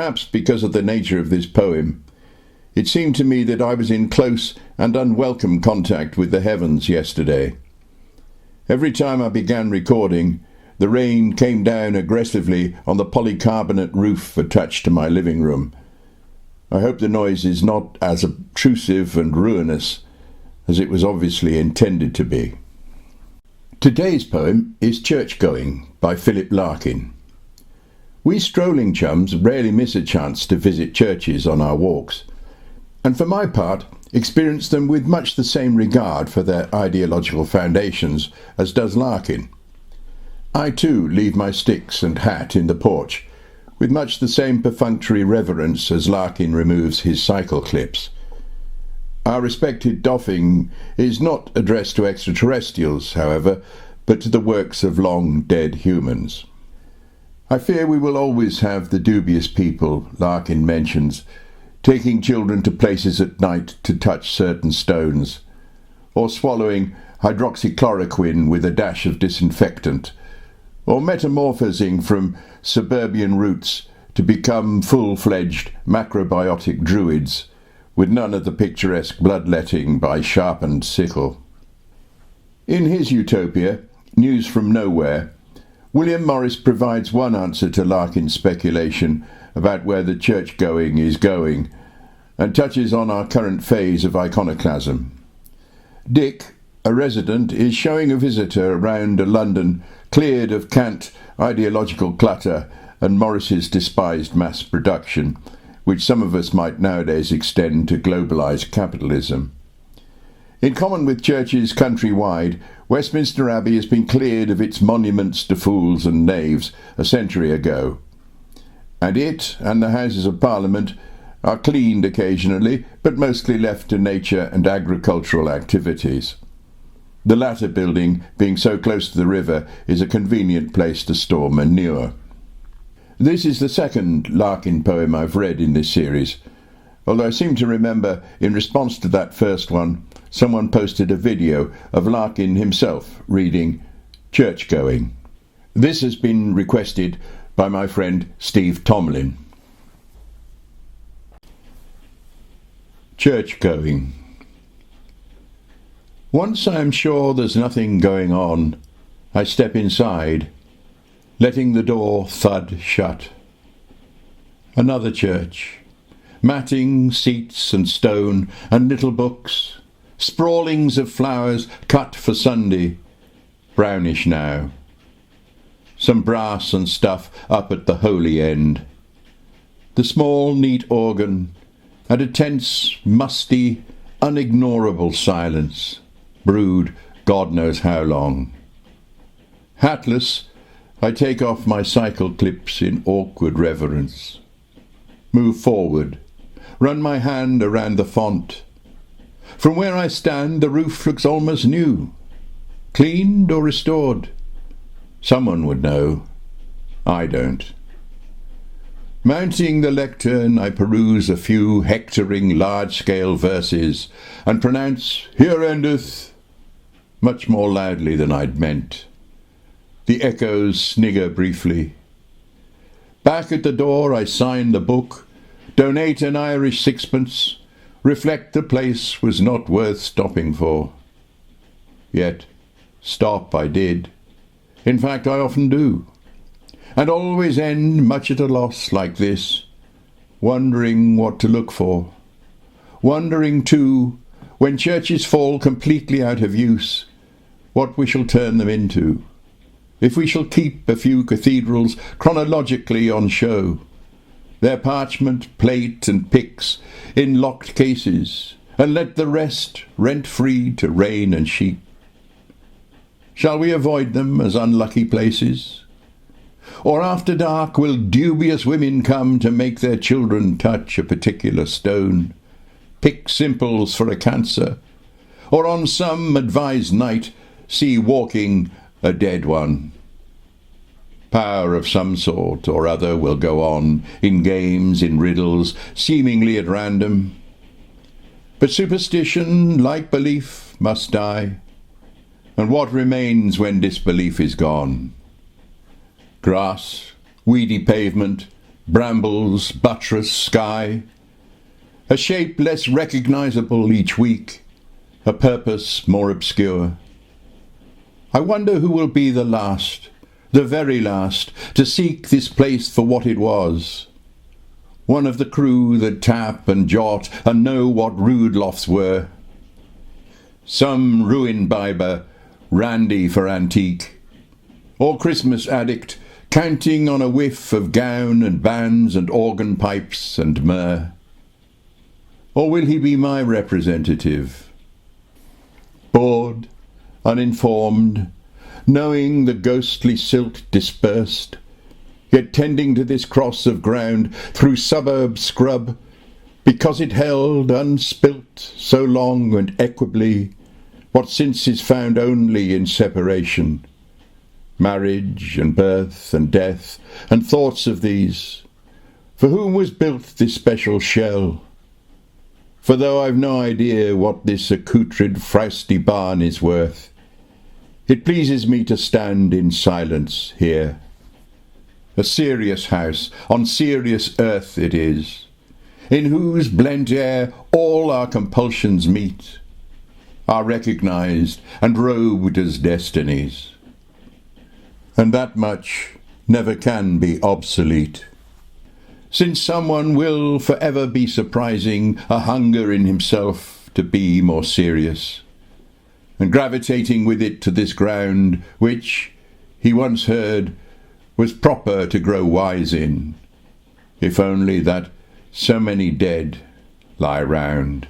Perhaps because of the nature of this poem, it seemed to me that I was in close and unwelcome contact with the heavens yesterday. Every time I began recording, the rain came down aggressively on the polycarbonate roof attached to my living room. I hope the noise is not as obtrusive and ruinous as it was obviously intended to be. Today's poem is Church-Going by Philip Larkin. We strolling chums rarely miss a chance to visit churches on our walks, and for my part experience them with much the same regard for their ideological foundations as does Larkin. I too leave my sticks and hat in the porch, with much the same perfunctory reverence as Larkin removes his cycle clips. Our respected doffing is not addressed to extraterrestrials, however, but to the works of long-dead humans. I fear we will always have the dubious people Larkin mentions, taking children to places at night to touch certain stones, or swallowing hydroxychloroquine with a dash of disinfectant, or metamorphosing from suburban roots to become full-fledged macrobiotic druids, with none of the picturesque bloodletting by sharpened sickle. In his utopia, News from Nowhere, William Morris provides one answer to Larkin's speculation about where the church-going is going, and touches on our current phase of iconoclasm. Dick, a resident, is showing a visitor around a London cleared of cant ideological clutter and Morris's despised mass production, which some of us might nowadays extend to globalised capitalism. In common with churches countrywide, Westminster Abbey has been cleared of its monuments to fools and knaves a century ago, and it and the Houses of Parliament are cleaned occasionally, but mostly left to nature and agricultural activities. The latter building, being so close to the river, is a convenient place to store manure. This is the second Larkin poem I've read in this series, although I seem to remember, in response to that first one, someone posted a video of Larkin himself reading Church-Going. This has been requested by my friend Steve Tomlin. Church-Going. Once I am sure there's nothing going on, I step inside, letting the door thud shut. Another church. Matting, seats and stone, and little books. Sprawlings of flowers cut for Sunday, brownish now. Some brass and stuff up at the holy end. The small, neat organ, and a tense, musty, unignorable silence, brewed God knows how long. Hatless, I take off my cycle clips in awkward reverence. Move forward, run my hand around the font. From where I stand, the roof looks almost new. Cleaned or restored? Someone would know. I don't. Mounting the lectern, I peruse a few hectoring large-scale verses, and pronounce, "Here endeth," much more loudly than I'd meant. The echoes snigger briefly. Back at the door I sign the book, donate an Irish sixpence, reflect the place was not worth stopping for. Yet, stop I did. In fact, I often do, and always end much at a loss like this, wondering what to look for. Wondering, too, when churches fall completely out of use, what we shall turn them into. If we shall keep a few cathedrals chronologically on show, their parchment, plate and pyx in locked cases, and let the rest rent-free to rain and sheep. Shall we avoid them as unlucky places? Or after dark will dubious women come to make their children touch a particular stone, pick simples for a cancer, or on some advised night see walking a dead one? Power of some sort or other will go on, in games, in riddles, seemingly at random. But superstition, like belief, must die. And what remains when disbelief is gone? Grass, weedy pavement, brambles, buttress, sky, a shape less recognizable each week, a purpose more obscure. I wonder who will be the last, the very last, to seek this place for what it was. One of the crew that tap and jot and know what rude lofts were. Some ruin bibber, randy for antique, or Christmas addict, counting on a whiff of gown and bands and organ pipes and myrrh. Or will he be my representative? Bored, uninformed, knowing the ghostly silt dispersed, yet tending to this cross of ground through suburb scrub, because it held unspilt so long and equably what since is found only in separation, marriage and birth and death and thoughts of these. For whom was built this special shell? For though I've no idea what this accoutred frowsty barn is worth, it pleases me to stand in silence here. A serious house, on serious earth it is, in whose blent air all our compulsions meet, are recognized and robed as destinies. And that much never can be obsolete, since someone will forever be surprising a hunger in himself to be more serious, and gravitating with it to this ground which, he once heard, was proper to grow wise in, if only that so many dead lie round.